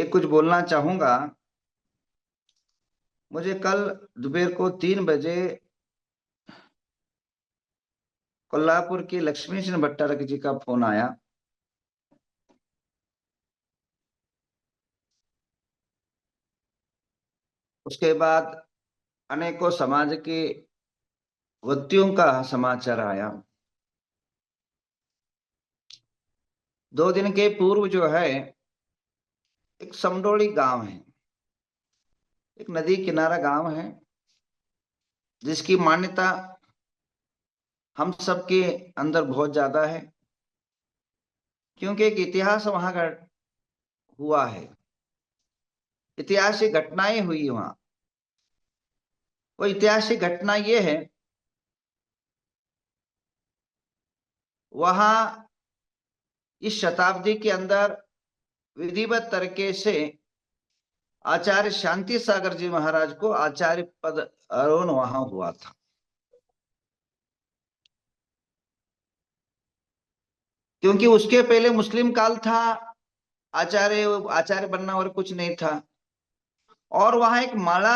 एक कुछ बोलना चाहूंगा। मुझे कल दोपहर को 3 बजे कोल्हापुर की लक्ष्मी सिंह भट्टारक जी का फोन आया। उसके बाद अनेकों समाज के व्यक्तियों का समाचार आया। 2 दिन के पूर्व जो है, एक समडोली गांव है, एक नदी किनारा गांव है, जिसकी मान्यता हम सबके अंदर बहुत ज्यादा है, क्योंकि एक इतिहास वहां का हुआ है। ऐतिहासिक घटनाएं हुई वहां। वो ऐतिहासिक घटना ये है, वहां इस शताब्दी के अंदर विधिवत तरीके से आचार्य शांति सागर जी महाराज को आचार्य पद आरोहण वहां हुआ था। क्योंकि उसके पहले मुस्लिम काल था, आचार्य आचार्य बनना और कुछ नहीं था। और वहां एक माला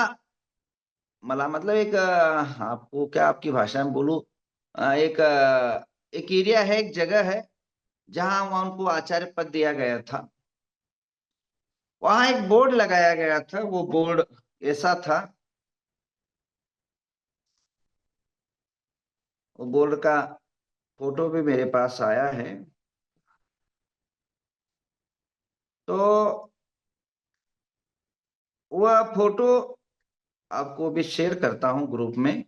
मला मतलब एक आपको क्या आपकी भाषा में बोलूं, एक एरिया है, एक जगह है जहां वहां उनको आचार्य पद दिया गया था। वहां एक बोर्ड लगाया गया था। वो बोर्ड ऐसा था, वो बोर्ड का फोटो भी मेरे पास आया है। तो वह फोटो आपको भी शेयर करता हूं ग्रुप में।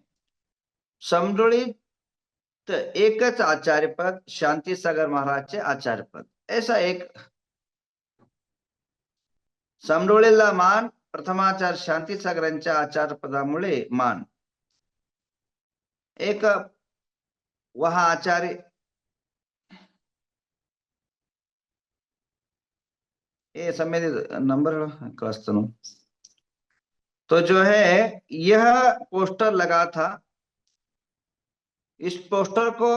समन्वयित एकच आचार्य पद शांती सागर महाराजचे आचार्य पद, ऐसा एक समडोळेला मान, प्रथमाचार्य शांती सागर यांच्या आचार्य पदामुळे मान। एक वहां आचार्य, ये सब मेरे नंबर कळस्तनु। तो जो है यह पोस्टर लगा था। इस पोस्टर को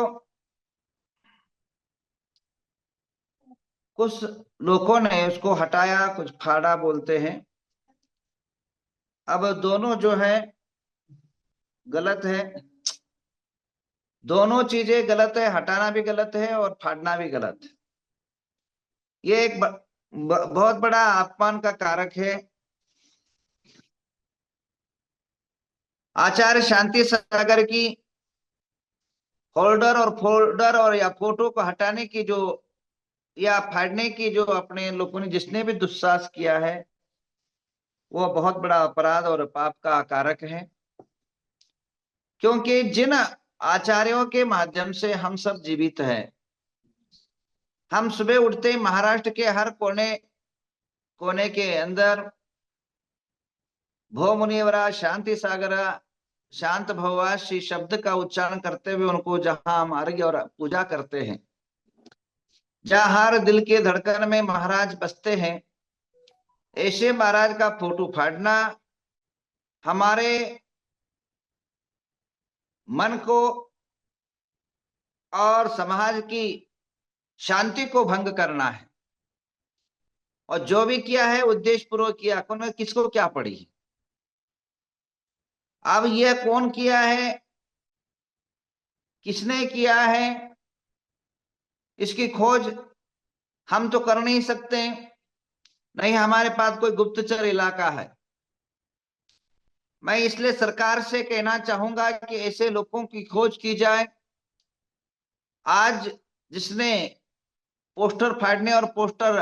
कुछ लोगों ने उसको हटाया, कुछ फाड़ा बोलते हैं। अब दोनों जो है गलत है। दोनों चीजें गलत है, हटाना भी गलत है और फाड़ना भी गलत है। ये एक बहुत बड़ा अपमान का कारक है। आचार्य शांति सागर की होल्डर और फोल्डर और या फोटो को हटाने की जो या फाड़ने की जो अपने लोगों ने जिसने भी दुस्साहस किया है, वो बहुत बड़ा अपराध और पाप का कारक है। क्योंकि जिन आचार्यों के माध्यम से हम सब जीवित हैं, हम सुबह उठते ही महाराष्ट्र के हर कोने कोने के अंदर भो मुनिवरा शांति सागरा शांत भवा श्री शब्द का उच्चारण करते हुए उनको जहां हम अर्घ्य और पूजा करते हैं, जहां हर दिल के धड़कन में महाराज बसते हैं, ऐसे महाराज का फोटो फाड़ना हमारे मन को और समाज की शांति को भंग करना है। और जो भी किया है उद्देश्य पूर्वक किया, कौन किसको क्या पड़ी। अब यह कौन किया है, किसने किया है, इसकी खोज हम तो कर नहीं सकते। नहीं, हमारे पास कोई गुप्तचर इलाका है। मैं इसलिए सरकार से कहना चाहूंगा कि ऐसे लोगों की खोज की जाए। आज जिसने पोस्टर फाड़ने और पोस्टर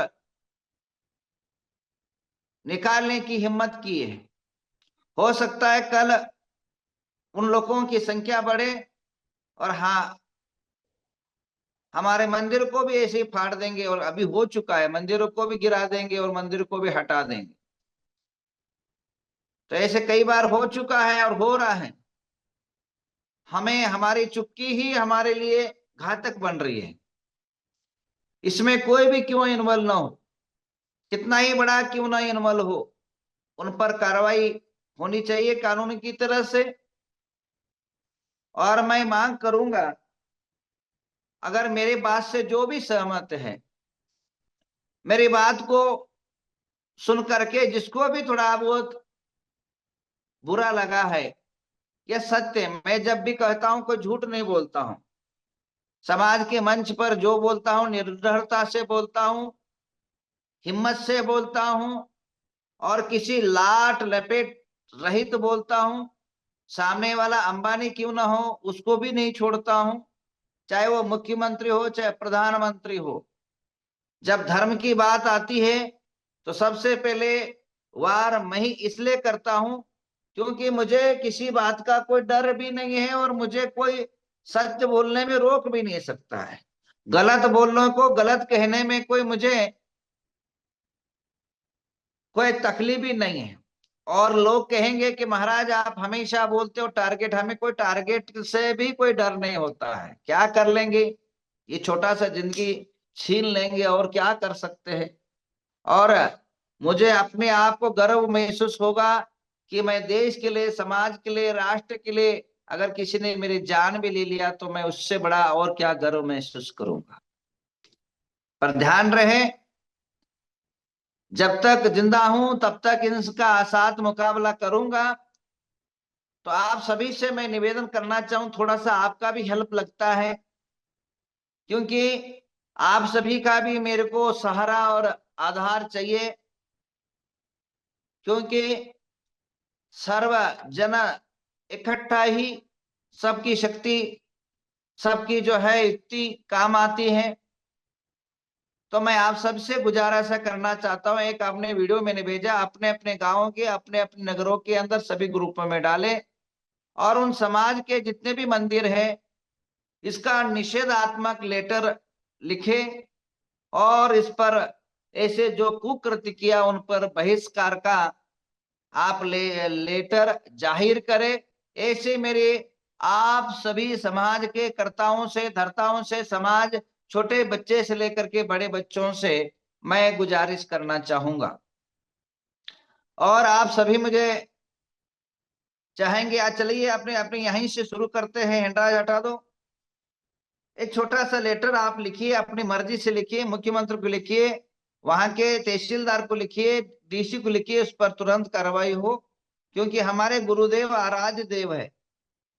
निकालने की हिम्मत की है, हो सकता है कल उन लोगों की संख्या बढ़े और हाँ, हमारे मंदिर को भी ऐसे ही फाड़ देंगे। और अभी हो चुका है, मंदिरों को भी गिरा देंगे और मंदिर को भी हटा देंगे। तो ऐसे कई बार हो चुका है और हो रहा है। हमें हमारी चुप्पी ही हमारे लिए घातक बन रही है। इसमें कोई भी क्यों इन्वॉल्व ना हो, कितना ही बड़ा क्यों ना इन्वॉल्व हो, उन पर कार्रवाई होनी चाहिए कानून की तरह से। और मैं मांग करूंगा, अगर मेरी बात से जो भी सहमत है, मेरी बात को सुन करके जिसको भी थोड़ा बहुत बुरा लगा है, यह सत्य है। मैं जब भी कहता हूं कोई झूठ नहीं बोलता हूं। समाज के मंच पर जो बोलता हूं निर्भरता से बोलता हूं, हिम्मत से बोलता हूं, और किसी लाट लपेट रहित बोलता हूं। सामने वाला अंबानी क्यों ना हो उसको भी नहीं छोड़ता हूं, चाहे वो मुख्यमंत्री हो चाहे प्रधानमंत्री हो। जब धर्म की बात आती है तो सबसे पहले वार मैं ही इसलिए करता हूं क्योंकि मुझे किसी बात का कोई डर भी नहीं है, और मुझे कोई सत्य बोलने में रोक भी नहीं सकता है। गलत बोलने को गलत कहने में कोई मुझे कोई तकलीफ ही नहीं है। और लोग कहेंगे कि महाराज आप हमेशा बोलते हो टारगेट, हमें कोई टारगेट से भी कोई डर नहीं होता है। क्या कर लेंगे, ये छोटा सा जिंदगी छीन लेंगे, और क्या कर सकते हैं। और मुझे अपने आप को गर्व महसूस होगा कि मैं देश के लिए, समाज के लिए, राष्ट्र के लिए अगर किसी ने मेरी जान भी ले लिया तो मैं उससे बड़ा और क्या गर्व महसूस करूंगा। पर ध्यान रहे, जब तक जिंदा हूं तब तक इनका साथ मुकाबला करूंगा। तो आप सभी से मैं निवेदन करना चाहूं, थोड़ा सा आपका भी हेल्प लगता है, क्योंकि आप सभी का भी मेरे को सहारा और आधार चाहिए। क्योंकि सर्व जन इकट्ठा ही सबकी शक्ति, सबकी जो है युक्ति काम आती है। तो मैं आप सबसे गुजारा सा करना चाहता हूं, एक आपने वीडियो मैंने भेजा, अपने अपने गांवों के, अपने अपने नगरों के अंदर सभी ग्रुपों में डालें, और उन समाज के जितने भी मंदिर है इसका निषेधात्मक लेटर लिखे, और इस पर ऐसे जो कुकृत्य किया उन पर बहिष्कार का आप लेटर जाहिर करें। ऐसे मेरे आप सभी समाज के कर्ताओं से, धर्ताओं से, समाज छोटे बच्चे से लेकर के बड़े बच्चों से मैं गुजारिश करना चाहूंगा। और आप सभी मुझे चाहेंगे, आज चलिए अपने अपने यहीं से शुरू करते हैं। हैंडराज हटा दो। एक छोटा सा लेटर आप लिखिए, अपनी मर्जी से लिखिए, मुख्यमंत्री को लिखिए, वहां के तहसीलदार को लिखिए, डीसी को लिखिए, उस पर तुरंत कार्रवाई हो। क्योंकि हमारे गुरुदेव आराध्य देव है,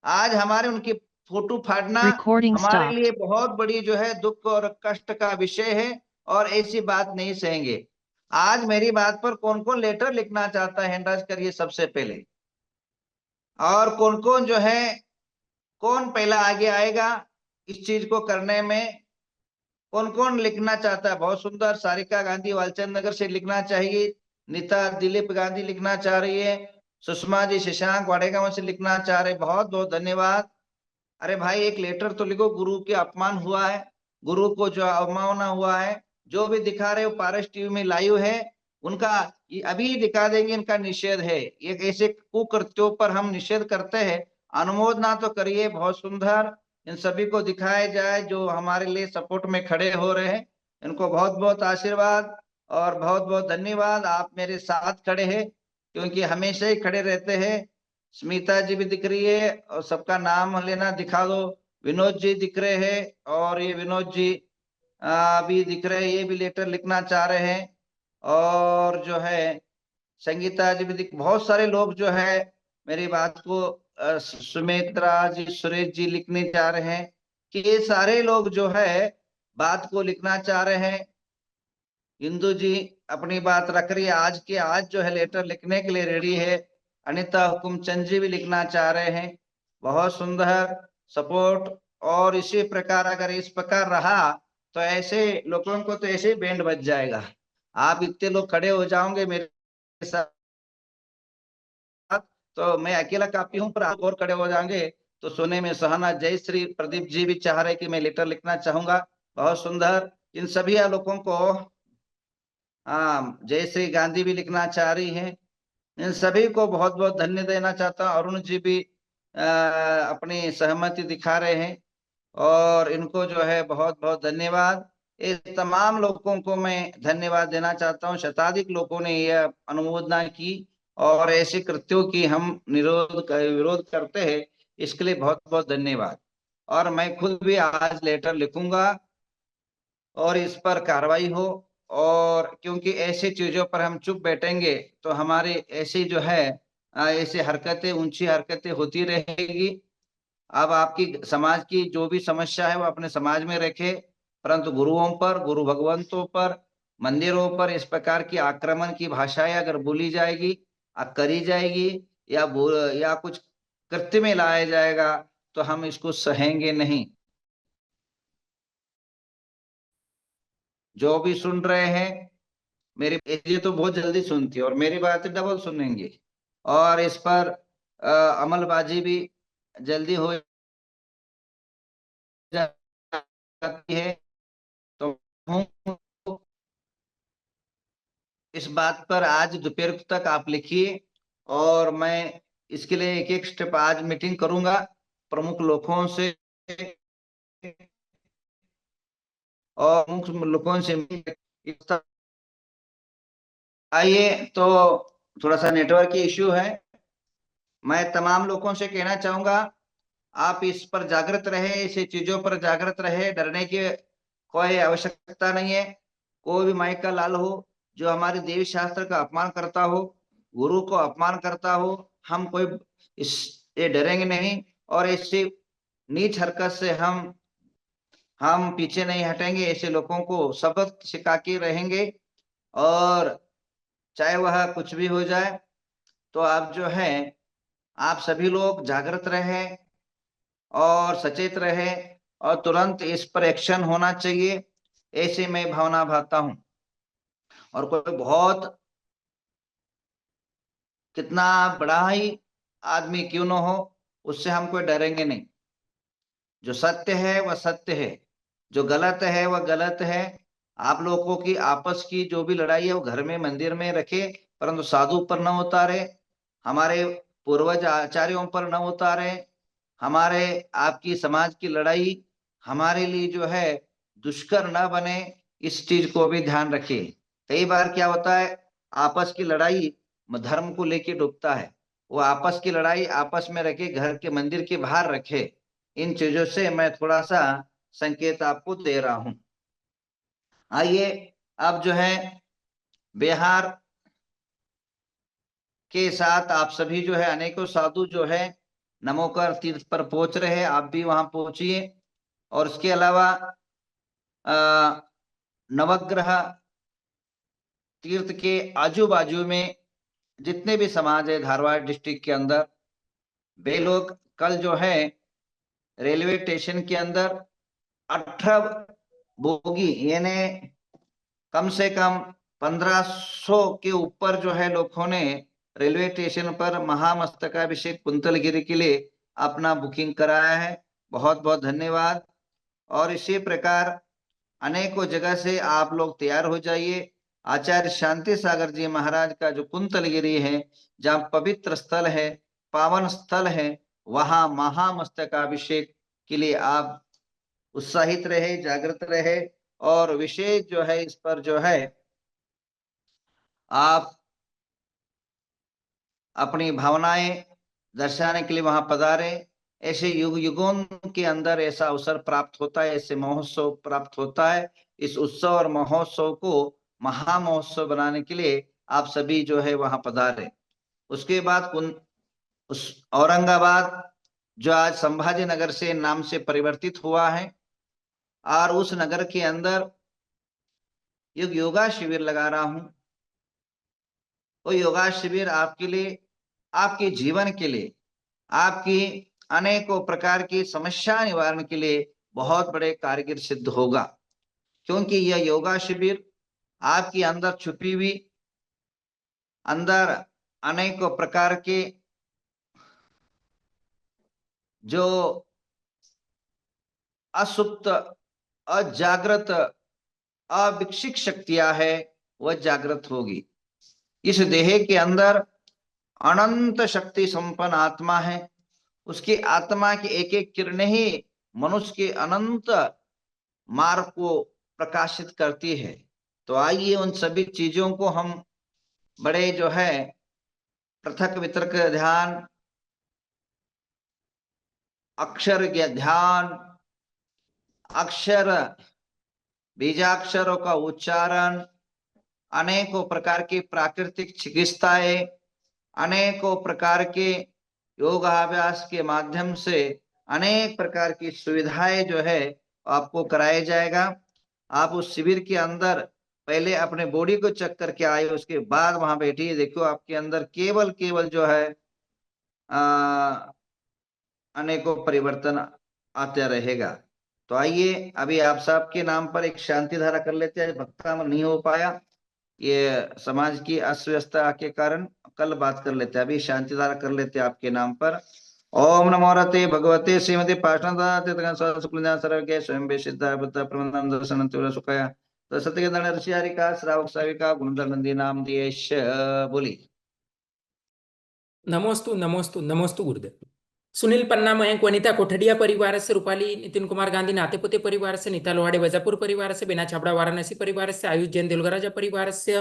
आज हमारे उनकी फोटो फाड़ना Recording हमारे stopped. लिए बहुत बड़ी जो है दुख और कष्ट का विषय है, और ऐसी बात नहीं सहेंगे। आज मेरी बात पर कौन कौन लेटर लिखना चाहता है, हैंडराइज करिए सबसे पहले। और कौन कौन जो है, कौन पहला आगे आएगा इस चीज को करने में, कौन कौन लिखना चाहता है। बहुत सुंदर, सारिका गांधी वालचंद नगर से लिखना चाहिए, नीता दिलीप गांधी लिखना चाह रही है, सुषमा जी शशांक वाडेगांव से लिखना चाह रहे, बहुत बहुत धन्यवाद। अरे भाई एक लेटर तो लिखो, गुरु के अपमान हुआ है, गुरु को जो अवमानना हुआ है, जो भी दिखा रहे हो पारस टीवी में लाइव है उनका, ये अभी दिखा देंगे, इनका निषेध है। ये ऐसे कुकृत्यों पर हम निषेध करते हैं, अनुमोदना तो करिए, बहुत सुंदर। इन सभी को दिखाया जाए जो हमारे लिए सपोर्ट में खड़े हो रहे हैं, इनको बहुत बहुत आशीर्वाद और बहुत बहुत धन्यवाद। आप मेरे साथ खड़े हैं, क्योंकि हमेशा ही खड़े रहते हैं। स्मिता जी भी दिख रही है, और सबका नाम लेना दिखा दो। विनोद जी दिख रहे हैं, और ये विनोद जी भी दिख रहे हैं, ये भी लेटर लिखना चाह रहे हैं। और जो है संगीता जी भी बहुत सारे लोग जो है मेरी बात को सुमित्रा जी, सुरेश जी लिखने चाह रहे हैं, कि ये सारे लोग जो है बात को लिखना चाह रहे हैं। इंदु जी अपनी बात रख रही है, आज के आज जो है लेटर लिखने के लिए रेडी है। अनिता हुकुमचंद जी भी लिखना चाह रहे हैं, बहुत सुंदर सपोर्ट। और इसी प्रकार अगर इस प्रकार रहा तो ऐसे लोगों को तो ऐसे ही बैंड बज जाएगा। आप इतने लोग खड़े हो जाओगे मेरे साथ, तो मैं अकेला काफी हूं, पर आप और खड़े हो जाएंगे तो सुने में सहना। जय श्री प्रदीप जी भी चाह रहे कि मैं लेटर लिखना चाहूंगा, बहुत सुंदर। इन सभी लोगों को, हाँ जय श्री गांधी भी लिखना चाह रही हैं, इन सभी को बहुत बहुत धन्य देना चाहता हूँ। अरुण जी भी अपनी सहमति दिखा रहे हैं, और इनको जो है बहुत बहुत धन्यवाद। इस तमाम लोगों को मैं धन्यवाद देना चाहता हूँ। शताधिक लोगों ने यह अनुमोदना की, और ऐसे कृत्यों की हम विरोध करते हैं, इसके लिए बहुत बहुत धन्यवाद। और मैं खुद भी आज लेटर लिखूंगा और इस पर कार्रवाई हो। और क्योंकि ऐसी चीजों पर हम चुप बैठेंगे तो हमारी ऐसी जो है ऐसी हरकतें, ऊंची हरकतें होती रहेगी। अब आपकी समाज की जो भी समस्या है वो अपने समाज में रखे, परंतु गुरुओं पर, गुरु भगवंतों पर, मंदिरों पर इस प्रकार की आक्रमण की भाषाएं अगर बोली जाएगी, करी जाएगी, या कुछ कृत्य में लाया जाएगा, तो हम इसको सहेंगे नहीं। जो भी सुन रहे हैं, मेरी ये तो बहुत जल्दी सुनती है और मेरी बातें डबल सुनेंगे, और इस पर अमलबाजी भी जल्दी हो जाती है। तो हूँ, इस बात पर आज दोपहर तक आप लिखिए, और मैं इसके लिए एक एक स्टेप आज मीटिंग करूंगा प्रमुख लोगों से, और मुख्य लोगों से आइए। तो थोड़ा सा नेटवर्क की इश्यू है। मैं तमाम लोगों से कहना चाहूंगा, आप इस पर जागृत रहे, इस चीजों पर जागृत रहे, डरने की कोई आवश्यकता नहीं है। कोई भी माइक का लाल हो जो हमारे देवी शास्त्र का अपमान करता हो, गुरु को अपमान करता हो, हम कोई इस ये डरेंगे नहीं, और इससे नीच हरकत से हम पीछे नहीं हटेंगे। ऐसे लोगों को सबक सिखा के रहेंगे, और चाहे वह कुछ भी हो जाए। तो आप जो है, आप सभी लोग जागृत रहें और सचेत रहे, और तुरंत इस पर एक्शन होना चाहिए, ऐसे मैं भावना भाता हूं। और कोई बहुत कितना बड़ा ही आदमी क्यों ना हो, उससे हम कोई डरेंगे नहीं। जो सत्य है वह सत्य है, जो गलत है वह गलत है। आप लोगों की आपस की जो भी लड़ाई है वो घर में, मंदिर में रखे, परंतु साधु पर न उतारे, हमारे पूर्वज आचार्यों पर न उतारे। हमारे आपकी समाज की लड़ाई हमारे लिए जो है दुष्कर न बने, इस चीज को भी ध्यान रखिए। कई बार क्या होता है, आपस की लड़ाई धर्म को लेके डूबता है। वो आपस की लड़ाई आपस में रखे, घर के मंदिर के बाहर रखे। इन चीजों से मैं थोड़ा सा संकेत आपको दे रहा हूं। आइए, अब जो है बिहार के साथ आप सभी जो है, अनेकों साधु जो है नमोकर तीर्थ पर पहुंच रहे हैं, आप भी वहां पहुंचिए। और उसके अलावा नवग्रह तीर्थ के आजू बाजू में जितने भी समाज है धारवाड़ डिस्ट्रिक्ट के अंदर, वे लोग कल जो है रेलवे स्टेशन के अंदर 18 बोगी, यानी कम से कम 1500 के ऊपर जो है लोगों ने रेलवे स्टेशन पर महामस्तकाभिषेक कुंतलगिरी के लिए अपना बुकिंग कराया है। बहुत बहुत धन्यवाद। और इसी प्रकार अनेकों जगह से आप लोग तैयार हो जाइए। आचार्य शांति सागर जी महाराज का जो कुंतलगिरी है, जहाँ पवित्र स्थल है, पावन स्थल है, वहां महामस्तकाभिषेक के लिए आप उत्साहित रहे, जागृत रहे, और विशेष जो है इस पर जो है आप अपनी भावनाएं दर्शाने के लिए वहां पधारे। ऐसे युग युगों के अंदर ऐसा अवसर प्राप्त होता है, ऐसे महोत्सव प्राप्त होता है। इस उत्सव और महोत्सव को महा महोत्सव बनाने के लिए आप सभी जो है वहां पधारे। उसके बाद उस औरंगाबाद जो आज संभाजी नगर से नाम से परिवर्तित हुआ है, और उस नगर के अंदर एक योगा शिविर लगा रहा हूं। वो योगा शिविर आपके लिए, आपके जीवन के लिए, आपकी अनेकों प्रकार की समस्या निवारण के लिए बहुत बड़े कारगर सिद्ध होगा। क्योंकि यह योगा शिविर आपके अंदर छुपी हुई, अंदर अनेकों प्रकार के जो असुप्त, अजागृत, अविकसित शक्तियां है वह जागृत होगी। इस देह के अंदर अनंत शक्ति संपन्न आत्मा है। उसकी आत्मा की एक एक किरणें ही मनुष्य के अनंत मार्ग को प्रकाशित करती है। तो आइए उन सभी चीजों को हम बड़े जो है पृथक वितर्क ध्यान, अक्षर के ध्यान, अक्षर बीजाक्षरों का उच्चारण, अनेकों प्रकार की प्राकृतिक चिकित्साएं, अनेकों प्रकार के योगाभ्यास के माध्यम से अनेक प्रकार की सुविधाएं जो है आपको कराया जाएगा। आप उस शिविर के अंदर पहले अपने बॉडी को चेक करके आए, उसके बाद वहां बैठिए। देखो आपके अंदर केवल केवल जो है अनेकों परिवर्तन आते रहेगा। तो आइए अभी आप सबके नाम पर एक शांति धारा कर लेते हैं। भक्ता नहीं हो पाया, ये समाज की अस्त व्यवस्था के कारण, कल बात कर लेते हैं। अभी शांति धारा कर लेते हैं आपके नाम पर। ओम नमो रते भगवते श्रीमती पाषाण सर्वज्ञ स्वयं सिद्ध बुद्ध प्रबंधन दर्शन तीव्र सुखया तो सत्य ऋषि हरिका श्रावक साविका गुणधर नंदी नाम दिएश बोली। नमोस्तु नमोस्तु नमोस्तु गुरुदेव। सुनील पन्ना, मयंक, वनिता कोठडिया परिवार से, रूपाली, नितिन कुमार गांधी नातेपुते परिवार से, नीता लोहाड़े वजापुर परिवार से, बिना छाबड़ा वाराणसी परिवार से, आयुष जैन दिलगराजा परिवार से,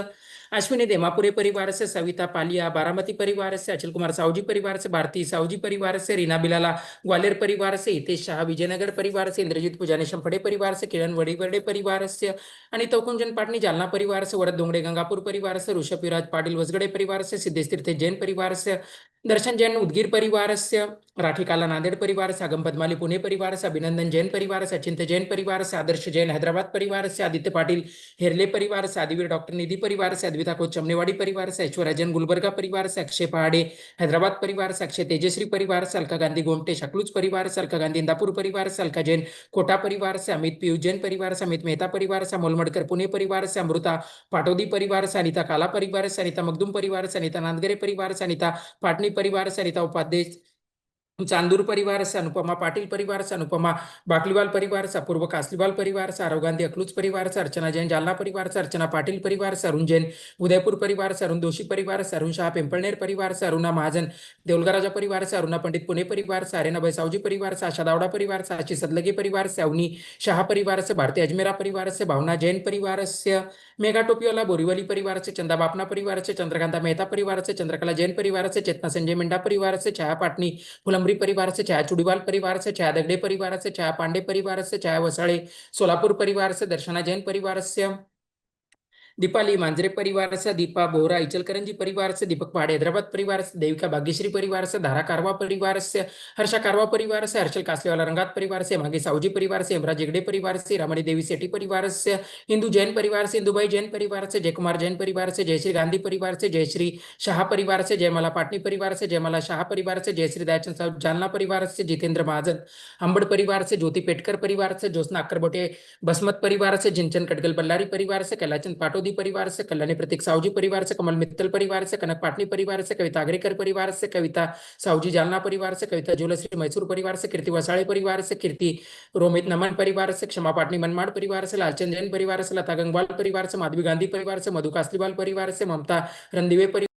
अश्विनी देमापुरे परिवार से, सविता पालिया बारामती परिवार से, अचल कुमार साहूजी परिवार से, भारती साहूजी परिवार से, रीना बिलाला ग्वालियर परिवार से, हितेश शाह विजयनगर परिवार से, इंद्रजीत पुजाने शंफड़े परिवार से, किरण वड़ीवर्डे परिवार से, अनिता कुंजन पाटनी जालना परिवार से, वरद डोंगड़े गंगापुर परिवार से, ऋषभ युवराज पाटिल वसगड़े परिवार से, सिद्धेश तीर्थ जैन परिवार से, दर्शन जैन उदगीर परिवार से, राठी काला नांदेड़ परिवार से, आगम पद्माली पुणे परिवार से, अभिनंदन जैन परिवार से, अचिंत जैन परिवार से, आदर्श जैन हैदराबाद परिवार से, आदित्य पाटिल हेरले परिवार से, आदिवीर डॉक्टर निधि परिवार से, अद्विता को चमनेवाड़ी परिवार से, ऐश्वर्या जैन गुलबर्गा परिवार से, अक्षय पहाड़े हैदराबाद परिवार से, अक्षय तेजश्री परिवार से, अलका गांधी गोमटे शकलूज परिवार से, अलका गांधी इंदापुर परिवार से, अलका जैन कोटा परिवार से, अमित पीयूष जैन परिवार से, अमित मेहता परिवार से, अमोल मडकर पुणे परिवार से, अमृता पाटोदी परिवार से, अनिता काला परिवार से, अनिता मखदूम परिवार से, अनिता नांदगरे परिवार से, अनिता पाटनी परिवार से, अनिता उपाध्याय चांदूर परिवार से, अनुपमा पाटिल परिवार से, अनुपमा बाकलीवाल परिवार से, अपूर्व कासलीवाल परिवार से, आरव गांधी अखलूज परिवार से, अर्चना जैन जालना परिवार से, अर्चना पाटिल परिवार से, अरुण जैन उदयपुर परिवार से, अरुण दोषी परिवार से, अरुण शाह पिंपलनेर परिवार से, अरुणा महाजन देवलगराजा परिवार से, अरुणा पंडित पुणे परिवार से, अरेना बैसावजी परिवार से, आशा दावड़ा परिवार से, आशी सदलगे परिवार से, अवनी शाह परिवार से, भारती अजमेरा परिवार से, भावना जैन परिवार से, मेगा टोपीवाला बोरीवली परिवार से, चंदा बापना परिवार से, चंद्रकांता मेहता परिवार से, चंद्रकला जैन परिवार से, चेतना संजय मिंडा परिवार से, छाया पाटनी फुलंबरी परिवार से, छाया चुड़ीवाल परिवार से, छाया दगड़े परिवार से, छाया पांडे परिवार से, छाया वसाड़े सोलापुर परिवार से, दर्शना जैन परिवार से, दीपाली मांजरे परिवार से, दीपा बोहरा इचलकरंजी परिवार से, दीपक पहाड़े हैदराबाद परिवार से, देविका भाग्यश्री परिवार से, धारा कारवा परिवार से, हर्षा कारवा परिवार से, हर्षल कासलेवाला रंगात परिवार से, मांगे साहूजी परिवार से, हेमराज हेगड़े परिवार से, रामणी देवी सेठी परिवार से, हिंदू जैन परिवार से, इंदुबाई जैन परिवार से, जयकुमार जैन परिवार से, जयश्री गांधी परिवार से, जयश्री शाह परिवार से, जयमाला पाटनी परिवार से, जयमाला शाह परिवार से, जयश्री दयाचंद साहब जालना परिवार से, जितेंद्र महाजन अंबड़ परिवार से, ज्योति पेटकर परिवार से, ज्योत्ना अक्करबोटे बसमत परिवार से, जिंचन कटगल बल्लारी परिवार से, कैलाचंद पाटोदी परिवार से, कल्याणी प्रतीक साहूजी परिवार से, कमल मित्तल परिवार से, कनक पाटनी परिवार से, कविता अग्रेकर परिवार से, कविता साहूजी जालना परिवार से, कविता जोलश्री मैसूर परिवार से, कीर्ति वसाड़े परिवार से, कीर्ति रोमित नमन परिवार से, क्षमा पाटनी मनमाड़ परिवार से, लालचंद जैन परिवार से, लता गंगवाल परिवार से, माधवी गांधी परिवार से, मधु कासलीवाल परिवार से, ममता रणदिवे परिवार